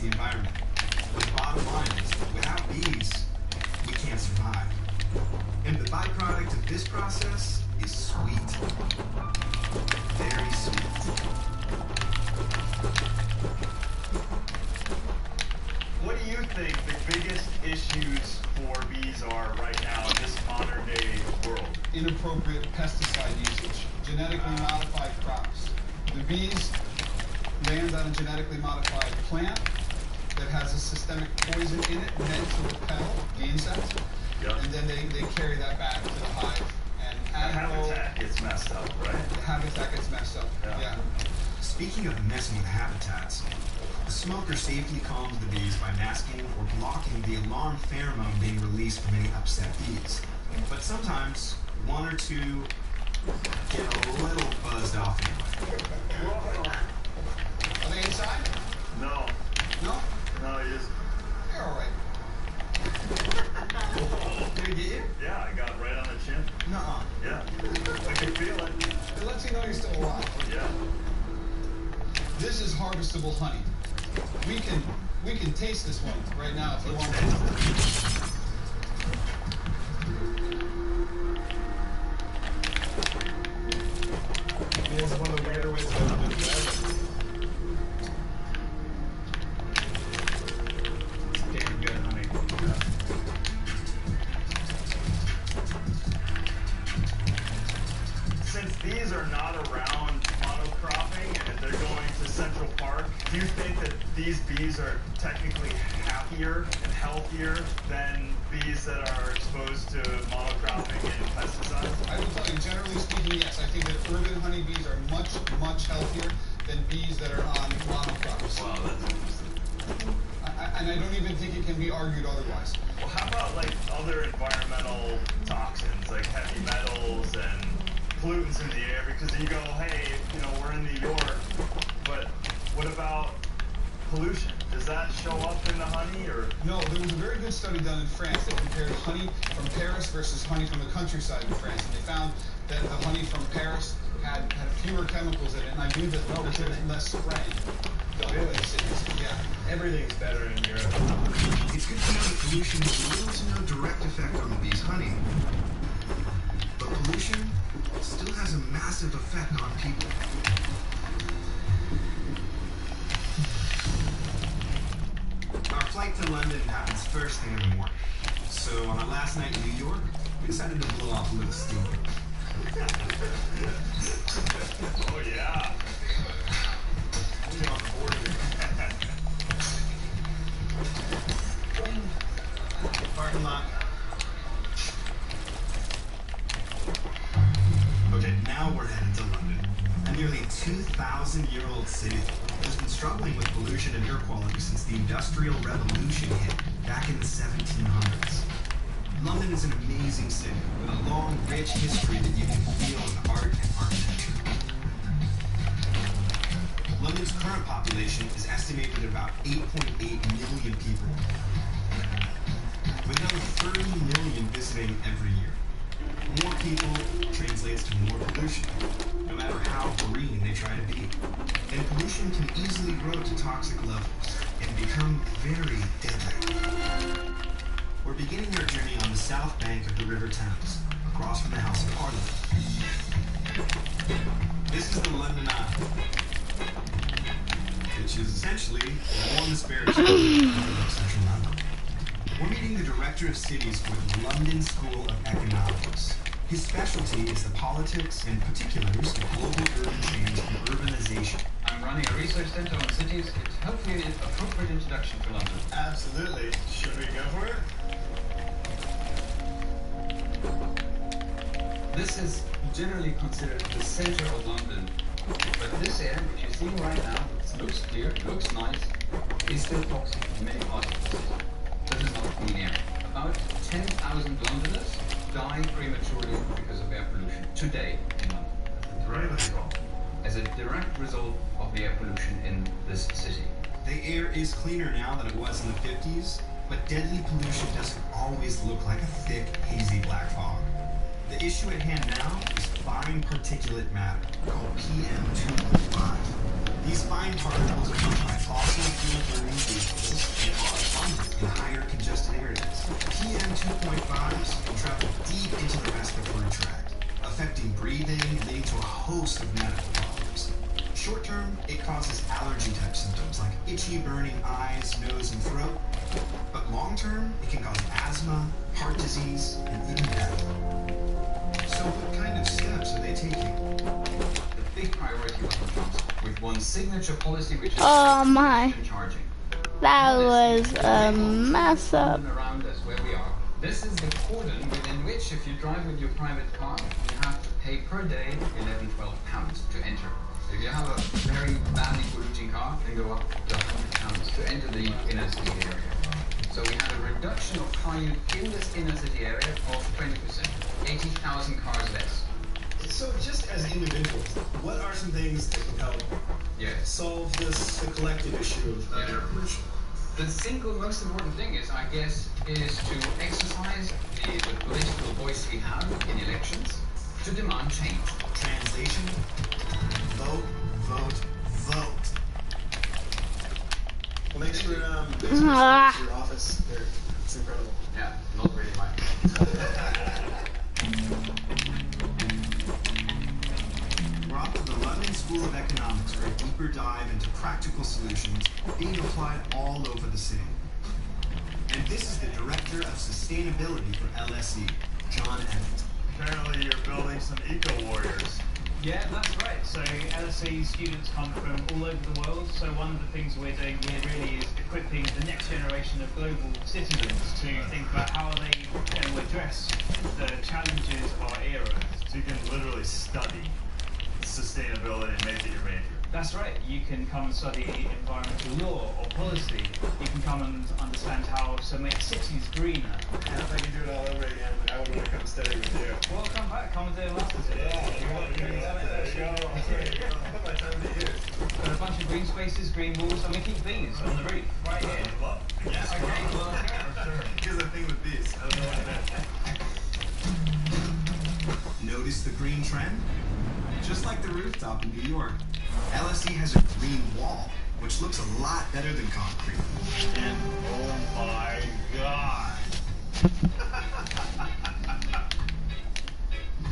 the environment. But the bottom line is, without bees, we can't survive. And the byproduct of this process is sweet. Very sweet. What do you think the biggest issues for bees are right now in this modern day world? Inappropriate pesticide usage, genetically modified crops. The bees land on a genetically modified plant that has a systemic poison in it meant to repel the insect. Yep. And then they carry that back to the hive. And The habitat gets messed up, right? The habitat gets messed up. Yeah. Speaking of messing with habitats, the smoker safely calms the bees by masking or blocking the alarm pheromone being released from any upset bees. But sometimes, one or two get a little buzzed off anyway. Are they inside? No. No? No, you just... They're all right. Did it get you? Yeah, I got right on the chin. Nuh-uh. Yeah. I can feel it. It lets you know you're still alive. Yeah. This is harvestable honey. We can taste this one right now if you want to. It's one of the weirder ways to do it. It's damn good honey. Since bees are not around monocropping and if they're going to Central Park, do you think that these bees are technically happier and healthier than bees that are exposed to monocropping and pesticides? I will tell you, generally speaking, yes. I think that urban honeybees are much, much healthier than bees that are on monocrops. Wow, that's interesting. And I don't even think it can be argued otherwise. Well, how about like other environmental toxins, like heavy metals and pollutants in the air? Because you go, hey, you know, we're in New York, but what about pollution? Does that show up in the honey, or? No, there was a very good study done in France that compared honey from Paris versus honey from the countryside in France, and they found that the honey from Paris had fewer chemicals in it, and I believe that there was less spraying. Yeah. Everything's better in Europe. It's good to know that pollution has little to no direct effect on the bee's honey. But pollution still has a massive effect on people. Our flight to London happens first thing in the morning. So on our last night in New York, we decided to blow off a little steam. Oh yeah. Get on board here. Parking lot. Okay, now we're headed to London, a nearly 2,000-year-old city that has been struggling with pollution and air quality since the Industrial Revolution hit back in the 1700s. London is an amazing city with a long, rich history that you can feel in art and architecture. London's current population is estimated at about 8.8 million people, with another 30 million visiting every year. More people translates to more pollution, no matter how green they try to be. And pollution can easily grow to toxic levels and become very deadly. We're beginning our journey on the south bank of the River Thames, across from the House of Parliament. This is the London Eye, which is essentially the warmest barracks of central London. We're meeting the Director of Cities for the London School of Economics. His specialty is the politics and particulars of global urban change and urbanization. I'm running a research center on cities. It's hopefully an appropriate introduction to London. Absolutely. Should we go for it? This is generally considered the center of London. But this air, which you're seeing right now, it looks clear, looks nice, is still toxic in many parts of the city. This is not clean air. About 10,000 Londoners die prematurely because of air pollution today in London. Right. As a direct result of the air pollution in this city. The air is cleaner now than it was in the 50s, but deadly pollution doesn't always look like a thick, hazy black fog. The issue at hand now is fine particulate matter, called PM2.5. These fine particles are made by fossil fuel burning vehicles and are abundant in higher congested areas. PM 2.5s can travel deep into the respiratory tract, affecting breathing and leading to a host of medical problems. Short term, it causes allergy type symptoms like itchy, burning eyes, nose, and throat. But long term, it can cause asthma, heart disease, and even death. So what kind of steps are they taking? The big priority was on transport, with one signature policy which is Oh my. charging. That was a mess up. Around us where we are. This is the cordon within which, if you drive with your private car, you have to pay per day 11, 12 pounds to enter. If you have a very badly polluting car, then go up to 100 pounds to enter the inner city area. So we had a reduction of car use in this inner city area of 20%, 80,000 cars less. So just as individuals, what are some things that can help solve the collective issue of air pollution? The single most important thing is, I guess, is to exercise the political voice we have in elections to demand change. Translation: vote, vote, vote. Well, thanks for your office. It's incredible. Yeah, not really mine. We're off to the London School of Economics for a deeper dive into practical solutions being applied all over the city. And this is the Director of Sustainability for LSE, John Emmett. Apparently you're building some eco-warriors. Yeah, that's right. So LSE students come from all over the world. So one of the things we're doing here really is equipping the next generation of global citizens to think about how they going to address the challenges of our era. So you can literally study sustainability and make it your major. That's right. You can come and study environmental law or policy. You can come and understand how to make cities greener. And if I could do it all over again, I would want to come study with you. Well, come back. Come and do a master's here. There you go. Put my time to use. Got a bunch of green spaces, green walls, and we keep bees on the roof right here. Yeah, Okay, well, let's go. sure. Here's the thing with these. I don't know what it is. Notice the green trend? Just like the rooftop in New York, LSE has a green wall, which looks a lot better than concrete. And oh my god.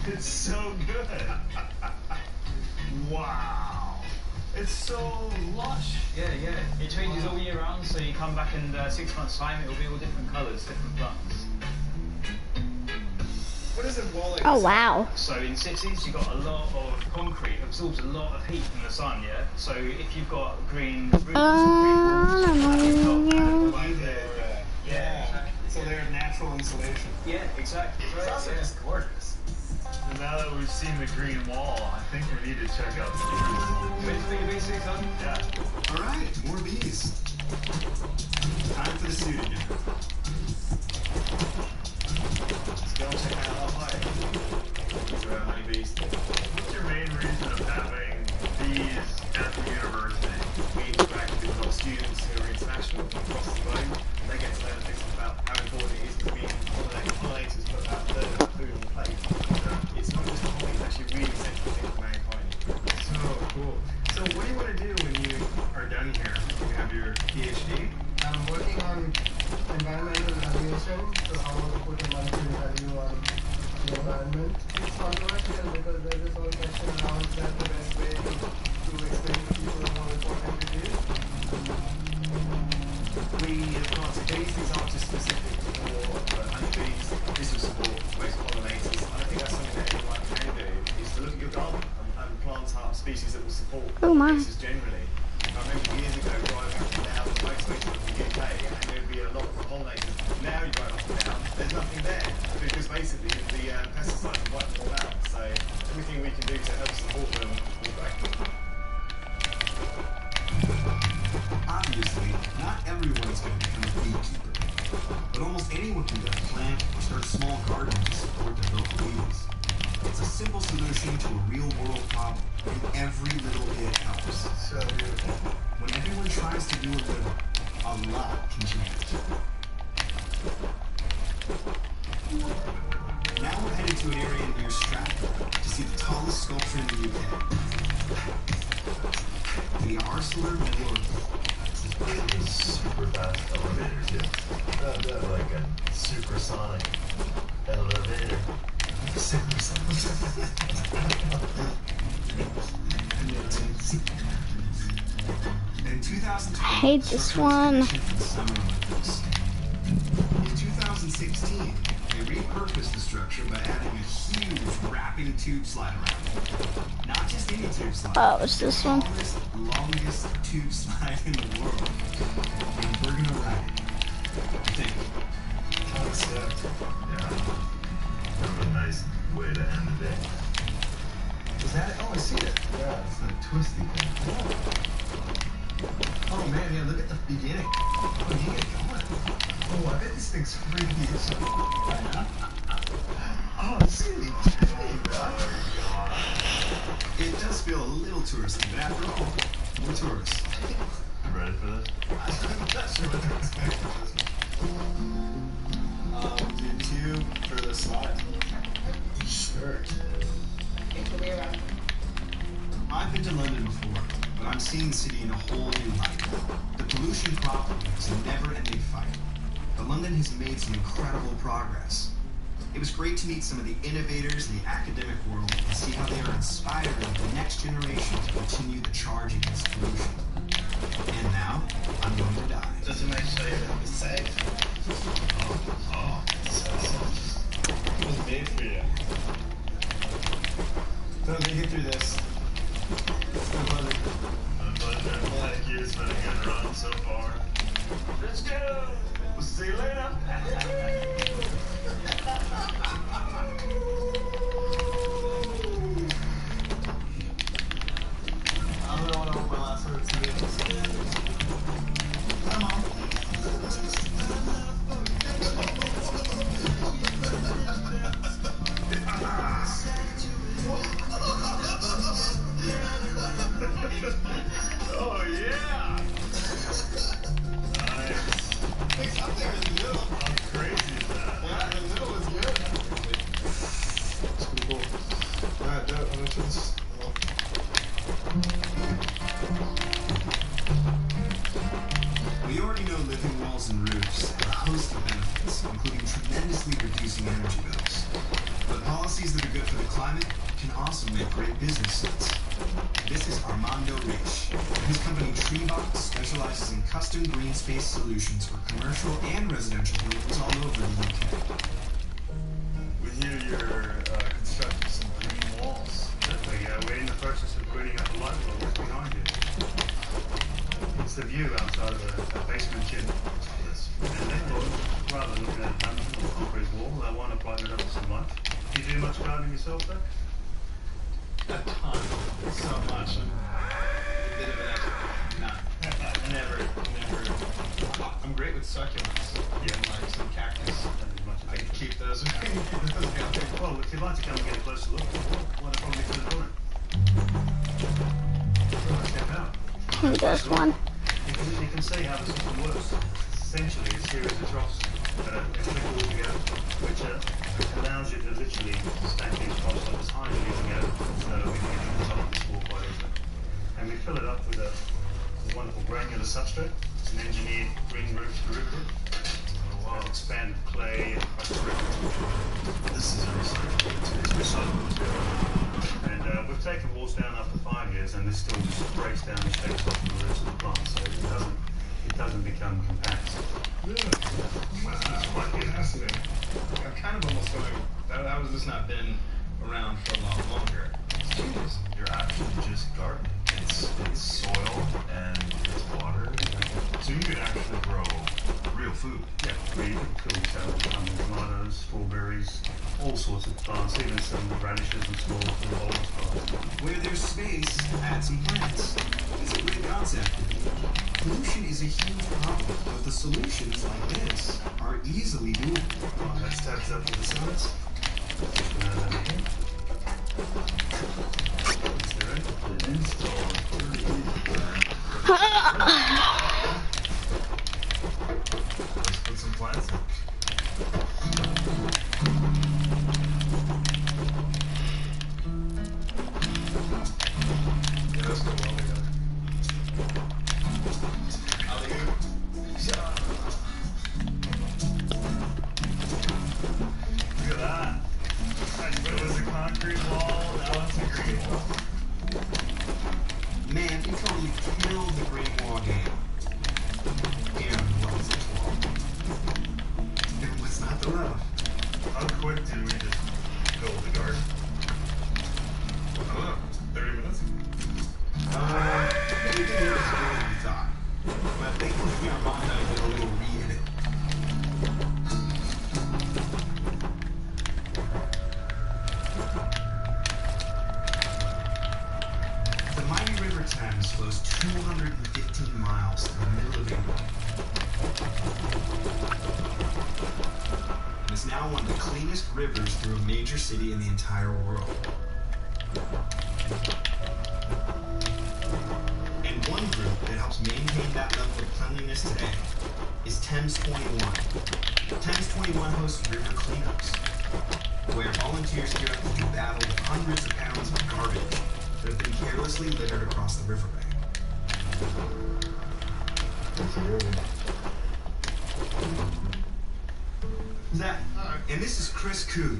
It's so good. Wow. It's so lush. Yeah. It changes all year round, so you come back in 6 months' time, it will be all different colours, different plants. What is a wall like Oh this? wow. So in cities, you've got a lot of concrete, absorbs a lot of heat from the sun, yeah? So if you've got green roofs and green walls, Yeah. So they're natural insulation. yeah, exactly. It's also just gorgeous. And now that we've seen the green wall, I think we need to check out the bees. Ready for your basics, son? Yeah. All right, more bees. Time for the student dinner. Let's go check out how high. These are honeybees. What's your main reason of having bees at the university? We interact with a lot of students who are international from across the globe. They get to learn things about how important it is to be pollinators, but about learning about food on the plate. It's not just a hobby, it's actually a really essential thing for mankind. So cool. So what do you want to do when you are done here? You have your PhD? I'm working on environmental evaluation, so how to put a monetary value on the environment. It's controversial because there is all question around that the best way to explain to people how important it is. We have got these aren't just specific for honeybees. This will support most pollinators. And I think that's something that everyone can do, is to look at your garden and plant up species that will support Oh, my. pollinators generally. I remember years ago driving up and down the motorways of the UK and there'd be a lot of pollinators. Now you drive up and down, there's nothing there because basically the pesticides have wiped them all out. So everything we can do to help support them will go. Obviously, not everyone's going to become a beekeeper, but almost anyone can get a plant or start a small garden to support their local bees. It's a simple solution to a real-world problem, and every little bit helps. So beautiful. When everyone tries to do a little, a lot can change. Now we're headed to an area near Stratford to see the tallest sculpture in the UK. the ArcelorMittal. It is super fast elevator too. Like a supersonic elevator. In 2012, I hate this structure was one. commissioned for the Summer Olympics. In 2016, they repurposed the structure by adding a huge wrapping tube slide around it. Not just any tube slide. Oh, it's this one. The longest tube slide in the world. And we're gonna ride it. I think. Concept. Yeah. Kind of a nice way to end the day. Is that it? Oh, I see it. Yeah, it's a twisty thing. Oh man, yeah, look at the beginning. Oh, you get going. Oh, I bet this thing's freaky as fuck. Oh, it's really tiny, bro. It does feel a little touristy, but after all, we're tourists. You ready for this? I'm not sure what to expect from this one. Do two for the slide. Sure. I've been to London before, but I'm seeing the city in a whole new light. The pollution problem is a never-ending fight, but London has made some incredible progress. It was great to meet some of the innovators in the academic world and see how they are inspiring the next generation to continue the charge against pollution. And now, I'm going to die. Just to make sure you're safe. It was made for you. So let me get through this. It's my pleasure. My pleasure. Thank you. It's been a good run so far. Let's go. We'll see you later. I don't know what my last words to be. Hi, Mom. Oh yeah. It's up there in the middle. How crazy is that? Yeah, the middle is good. It's pretty cool. Alright, I'm gonna try this. We already know living walls and roofs have a host of benefits, including tremendously reducing energy bills. But policies that are good for the climate can also make great business sense. This is Armando Rich. His company Treebox specializes in custom green space solutions for commercial and residential buildings all over the UK. We hear you're constructing some green walls. Definitely, we're in the process of putting up a light bulb right behind you. It's the view outside of a basement gym. And they thought, rather than looking at a concrete wall, they want to brighten it up with some light. Do you do much gardening yourself, though? A ton. So much. I'm a bit of an expert. No. Never. I'm great with succulents. Yeah. Like some cactus. I can keep those. Well, if you'd like to come and get a closer look, what I'd probably could have done it. Step out. There's one. You can see how the system works. Essentially, a series of troughs that are click all together, which allows you to literally stack these troughs up as high as you can go, so we can get to the top of this wall quite easily. And we fill it up with a wonderful granular substrate. It's an engineered green roof derivative. With expanded clay and crushed brick. This is a recyclable material. It's recyclable material. And we've taken walls down after 5 years, and this still just breaks down and shapes off the roots of the plant, so it doesn't become compact. That's quite interesting. I'm kind of almost going, that has just not been around for a lot longer. Jeez, you're actually just gardening. It's soil and it's water. So you could actually grow real food. Yeah, we field tomatoes, strawberries, all sorts of plants, even some radishes and small bulbous plants. Where there's space, add some plants. It's a great concept. Pollution is a huge problem, but the solutions like this are easily doable. That steps up to the sides. Let's put some plants in. Yeah, that's good. Well, we got But thankfully, we are modernizing a little re-edit. The mighty River Thames flows 215 miles through the middle of England. And is now one of the cleanest rivers through a major city in the entire world. And one group that helps maintain that level of cleanliness today is Thames 21. Thames 21 hosts river cleanups, where volunteers gear up to do battle with hundreds of pounds of garbage that have been carelessly littered across the riverbank. Zach, and this is Chris Cood,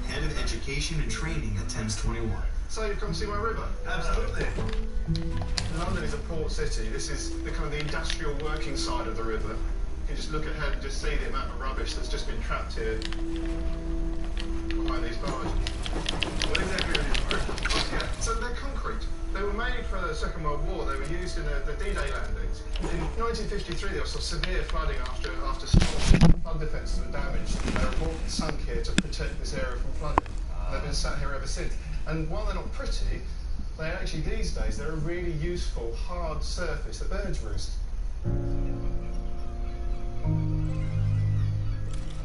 Head of Education and Training at Thames 21. So you've come to see my river? Absolutely. London is a port city. This is the kind of the industrial working side of the river. You can just look ahead and just see the amount of rubbish that's just been trapped here behind these barges. What exactly are these barges? Oh, yeah, so they're concrete. They were made for the Second World War. They were used in the D-Day landings. In 1953, there was some severe flooding after storms. Flood defences were damaged. They were brought and sunk here to protect this area from flooding. And they've been sat here ever since. And while they're not pretty, they actually, these days, they're a really useful, hard surface that birds roost.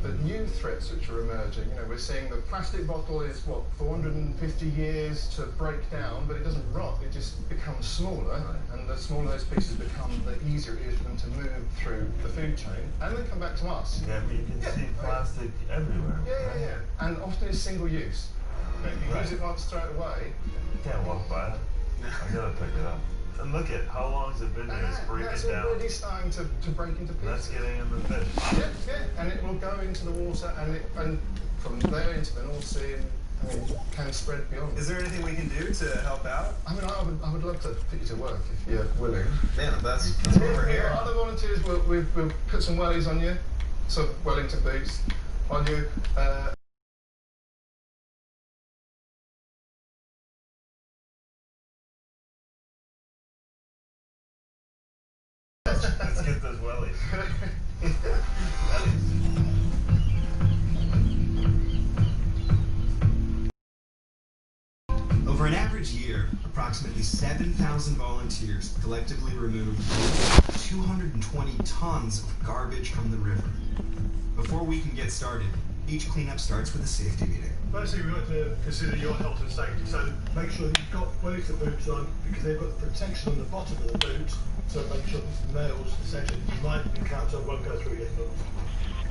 The new threats which are emerging, we're seeing the plastic bottle is, 450 years to break down, but it doesn't rot, it just becomes smaller, and the smaller those pieces become, the easier it is for them to move through the food chain, and they come back to us. Yeah, but you can see plastic everywhere. Yeah. And often it's single use. You use it once, throw it away. You can't walk by it. I gotta pick it up. And look at how long has it been here? It's breaking that's down. already starting to break into pieces. That's getting in the fish. Yeah, and it will go into the water, and from there into the North Sea, and can spread beyond. Is there anything we can do to help out? I would love to put you to work if you're willing. Man, that's what we're here. Other volunteers, we'll put some wellies on you, some Wellington boots on you. Let's get those wellies. Over an average year, approximately 7,000 volunteers collectively remove 220 tons of garbage from the river. Before we can get started, each cleanup starts with a safety meeting. Firstly, we like to consider your health and safety, so make sure you've got Wellington boots on because they've got the protection on the bottom of the boot, so make sure the nails, essentially, you might encounter won't go through your foot.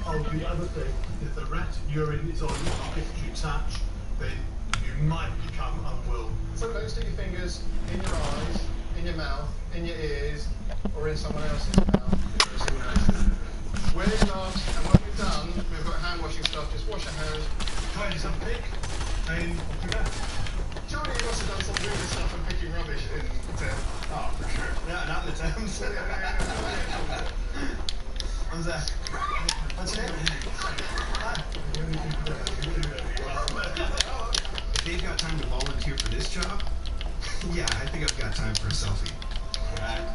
Oh, the other thing, if the rat urine is on your pocket that you touch, then you might become unwell. So don't stick your fingers in your eyes, in your mouth, in your ears, or in someone else's mouth. Wear your gloves, and when we're done, we've got hand washing stuff, just wash your hands. Tidy some pick, and off we go. Surely you must have done some really stuff and picking rubbish in the Thames. Oh, for sure. No, not in the Thames. I'm Zach. What's your name? If they've got time to volunteer for this job, yeah, I think I've got time for a selfie. Alright.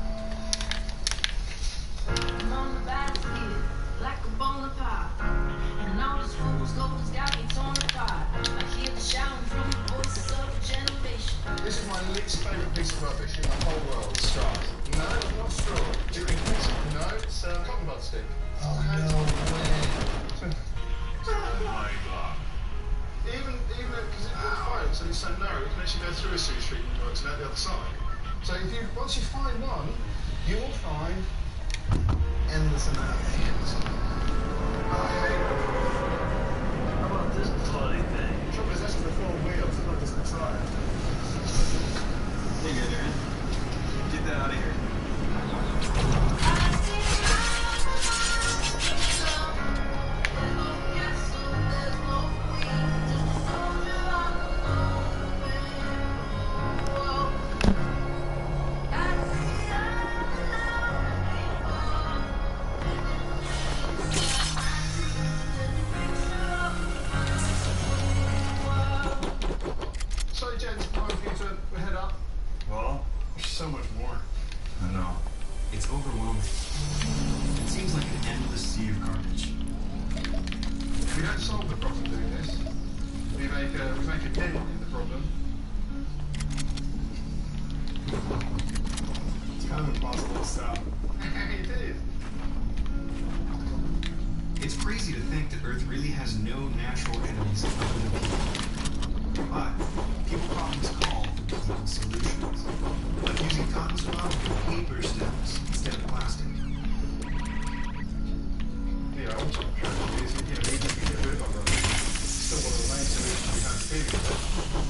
I'm on the battlefield like a Bonaparte, and all this fool's gold has got me torn apart. I hear the shouting from the voices of a generation. This is my least favourite piece of rubbish in the whole world. Straw. No, not straw. Do you think it's no? It's cotton bud stick. Oh, no way. Oh my god. Even because it's fine, so it's so narrow, you can actually go through a sewage treatment works and out the other side. So once you find one, you will find endless amount of hands. How about this bloody thing? The trouble is, that's the four wheels, it's not just the tire. There you go, Darren. Get that out of here. So, gents, time for you to head up. Well, There's so much more. it's overwhelming. It seems like an endless sea of garbage. We don't solve the problem doing this. We make a dent in the problem. It's kind of impossible to stop. It is. It's crazy to think that Earth really has no natural enemies other than people. But people problems call for people solutions, like using cotton swab or paper stems instead of plastic. Yeah, also tragedy is that, even if we get rid of our rubbish, still one of the main solutions we have to deal with.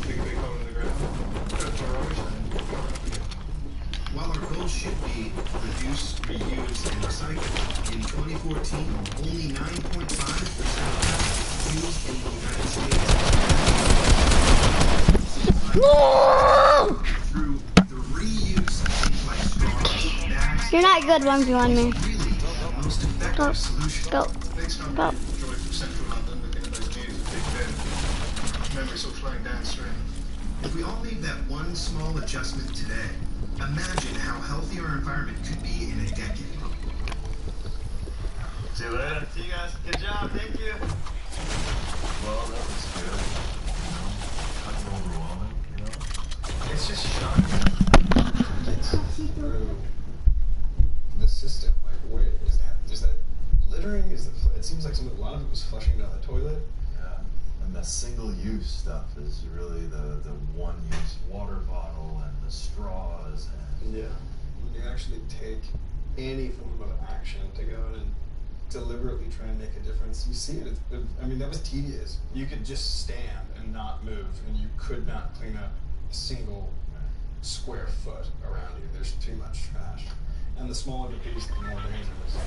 Dig a big hole in the ground, go to our rubbish and cover it up again. While our goal should be reduce, reuse, and recycle, in 2014, only 9.5% of plastic used in the United States through the reuse of things like straws, bags. You're not good 1v1 me. Really the most effective solution. Go. Next time Go. we enjoy from central London, looking at those views of Big Ben, memories all flowing downstream. If we all made that one small adjustment today, imagine how healthy our environment could be in a decade. See you later. See you guys. Good job. Thank you. Well, that was good. Kind of overwhelming, you know? It's just shocking. It's through the system. Like, where is that littering? It seems like a lot of it was flushing down the toilet. Yeah. And the single-use stuff is really the one-use water bottle and the straws and... Yeah. When you actually take any form of action to go out and deliberately try and make a difference, you see it. I mean, that was tedious. You could just stand and not move, and you could not clean up a single square foot around you. There's too much trash. And the smaller the piece, the more dangerous.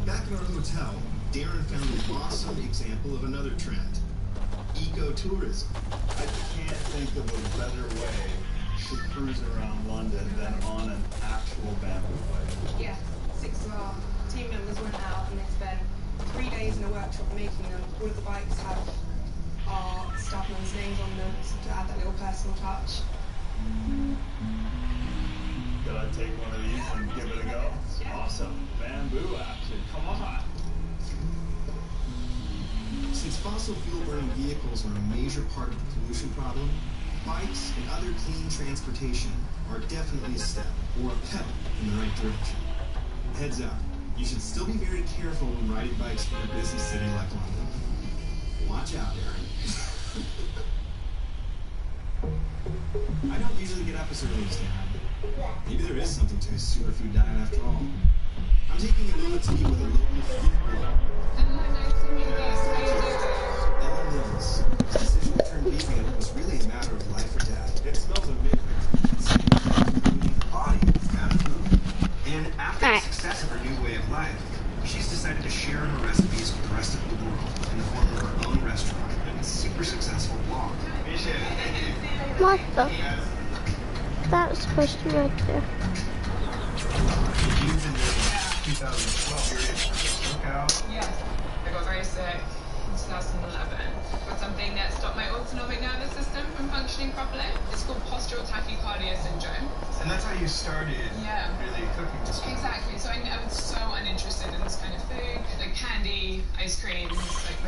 Back in our hotel, Darren found an awesome example of another trend. Ecotourism. I can't think of a better way to cruise around London than on an actual bamboo bike. Yeah, 6 of our team members went out and they spent 3 days in a workshop making them. All of the bikes have our staff members' names on them to add that little personal touch. Could I take one of these and give it a go? Awesome. Bamboo action. Come on. Since fossil fuel burning vehicles are a major part of the pollution problem, bikes and other clean transportation are definitely a step or a pedal in the right direction. Heads up, you should still be very careful when riding bikes in a busy city like London. Watch out, Aaron. I don't usually get up as early as Darren. Maybe there is something to his superfood diet after all. I'm taking a moment to meet with a local food blogger. Ellen Mills. His decision to turn vegan was really a matter of life or death. It smells amazing. Including the body out of food. And after the success of her new way of life, she's decided to share her recipes with the rest of the world in the form of her own restaurant and a super successful blog. What the? That was supposed to be right there. You've been doing 2012 workout. Yes, I got very sick in 2011 with something that stopped my autonomic nervous system from functioning properly. It's called postural tachycardia syndrome. And that's how you started really cooking this food. Exactly. So I was so uninterested in this kind of food. Like candy, ice cream, like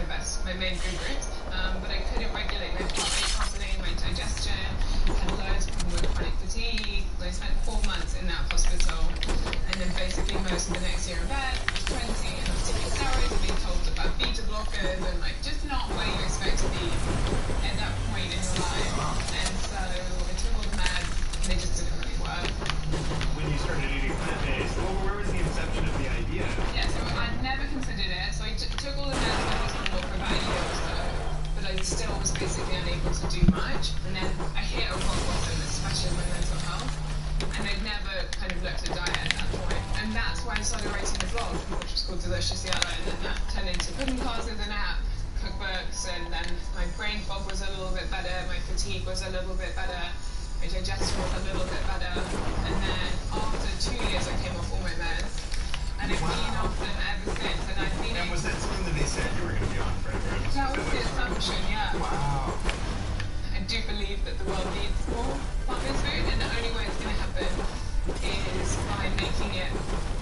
my main food groups. But I couldn't regulate my heart rate properly, my digestion, had loads of problems with chronic fatigue. I spent 4 months in that hospital, and then basically most of the next year in bed, 20, and I was taking steroids and being told about beta blockers, and like just not where you expect to be at that point in your life. And so I took all the meds, and they just didn't really work. When you started eating plant-based, where was the inception of the idea? Yeah, so I'd never considered it. So I took all the meds in the hospital for about a year or so, but I still was basically unable to do much. And then I hit a rock bottom, especially in my mental health. And I'd never kind of looked at diet at that point. And that's why I started writing a blog, which was called Delicious Yellow, and then that turned into cooking classes and app, cookbooks, and then my brain fog was a little bit better, my fatigue was a little bit better, my digestion was a little bit better. And then after 2 years I came off all my meds. And I've been off them ever since. And I've been And was that something that they said you were going to be on forever? That was the assumption, yeah. Wow. I do believe that the world needs more plant-based food, and the only way it's going to happen is by making it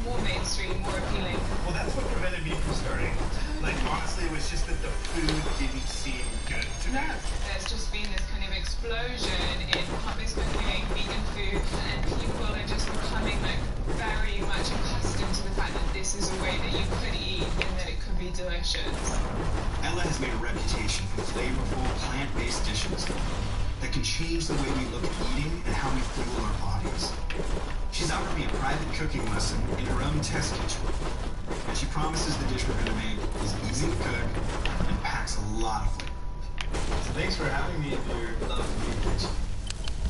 more mainstream, more appealing. Well, that's what prevented me from starting. Like, honestly, it was just that the food didn't seem good to me. There's just been this kind of explosion in plant-based cooking, vegan food, and people are just becoming like very much accustomed to the fact that this is a way that you could eat and that it could be delicious. Ella has made a reputation for flavorful, plant-based dishes that can change the way we look at eating and how we fuel our bodies. She's offered me a private cooking lesson in her own test kitchen, and she promises the dish we're going to make is easy to cook and packs a lot of flavor. So thanks for having me in your lovely kitchen.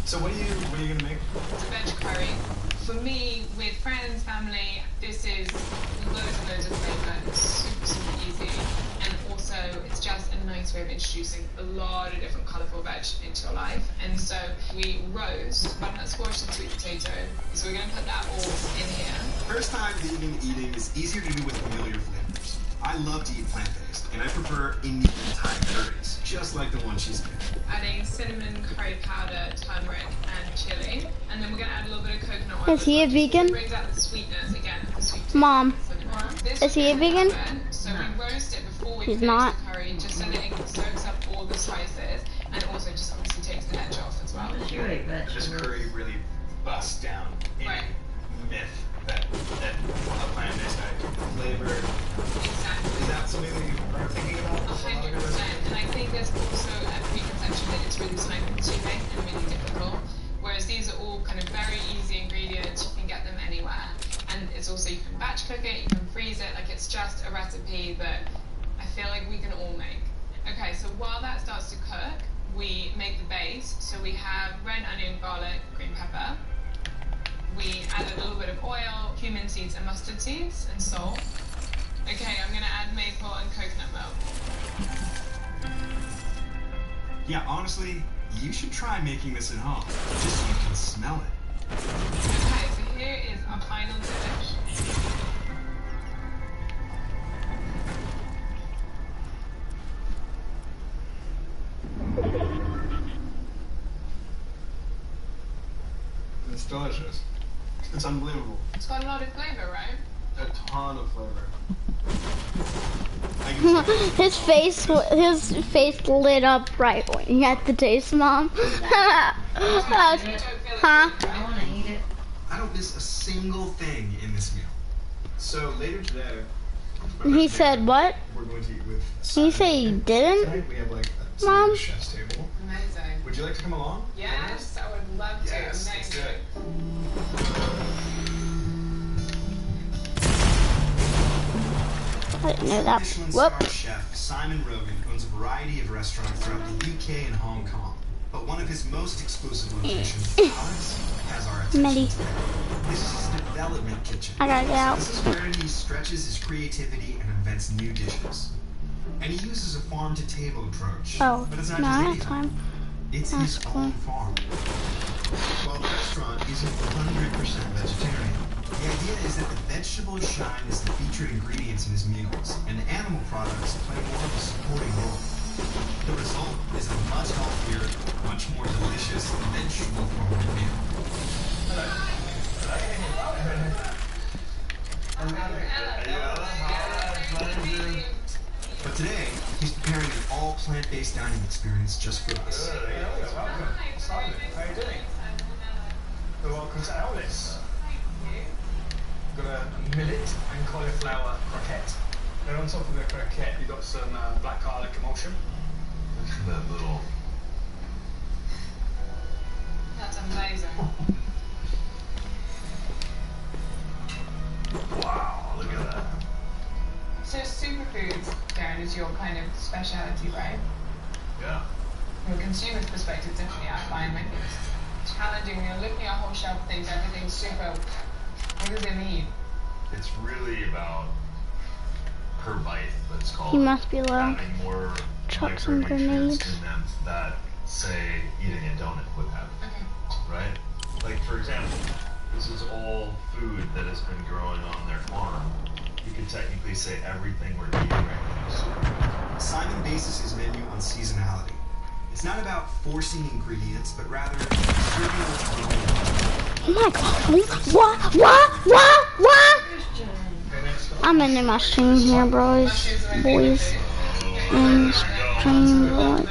So what are you going to make? It's a veg curry. For me, with friends, family, this is loads and loads of flavour. It's super, super easy. And also, it's just a nice way of introducing a lot of different colourful veg into your life. And so we roast butternut squash and sweet potato. So we're going to put that all in here. First time vegan eating is easier to do with familiar flavors. I love to eat plant-based, and I prefer Indian Thai curries, just like the one she's making. Adding cinnamon, curry powder, turmeric, and chili. And then we're going to add a little bit of coconut oil. Is he a vegan? It brings out the sweetness again of the sweet potato. Mom, This is he a vegan? So we roast it before we He's finish not. the curry, just so that it soaks up all the spices, and also just obviously takes the edge off as well. This curry really busts down any myth that a plant-based diet can flavor. Exactly. Is that something that you are thinking about? 100%. And I think there's also a preconception that it's really time-consuming and really difficult, whereas these are all kind of very easy ingredients. You can get them anywhere. And it's also, you can batch cook it, you can freeze it, like it's just a recipe that I feel like we can all make. Okay, so while that starts to cook, we make the base. So we have red onion, garlic, green pepper. We add a little bit of oil, cumin seeds and mustard seeds, and salt. Okay, I'm gonna add maple and coconut milk. Yeah, honestly, you should try making this at home, just so you can smell it. Okay, so here is our final dish. It's delicious. It's unbelievable. It's got a lot of flavor, right? A ton of flavor. his face lit up right when he had the taste, Mom. Huh? I don't miss a single thing in this meal. So later today, He said what? we're going to eat with. Did he say he didn't? Tonight we have like a Mom? chef's table. Amazing. Would you like to come along? Yes, I would love to. Yes, let's do Amazing. it. I didn't know that. Michelin Whoop. star chef Simon Rogan owns a variety of restaurants throughout the UK and Hong Kong. But one of his most exclusive locations, Alex, has our Smelly. attention today. This is his development kitchen. I gotta get out. This is where he stretches his creativity and invents new dishes. And he uses a farm-to-table approach. Oh, but it's not no, just I any have time. It's his own farm. While the restaurant isn't 100% vegetarian, the idea is that the vegetables shine as the featured ingredients in his meals, and the animal products play more of a supporting role. The result is a much healthier, much more delicious vegetable-forward meal. But today, he's preparing an all-plant-based dining experience just for us. Welcome, Simon. How are you doing? Welcome to Alice. Got a millet and cauliflower croquette. And on top of the croquette, you've got some black garlic emulsion. Look at that little. That's amazing. Wow, look at that. So superfoods, Darren, is your kind of speciality, right? Yeah. From a consumer's perspective, definitely I find like it's challenging when you're looking at a whole shelf of things, everything's super. What does it mean? It's really about per bite, let's call He it. must be low. Having more Chuck some micronutrients grenades. in them that, say, eating a donut would have. Right? Like, for example, this is all food that has been growing on their farm. You could technically say everything we're eating right now is super. Simon bases his menu on seasonality. It's not about forcing ingredients, but rather distributing what's growing. Oh my god. What? I'm ending my stream here, boys. And stream, boys.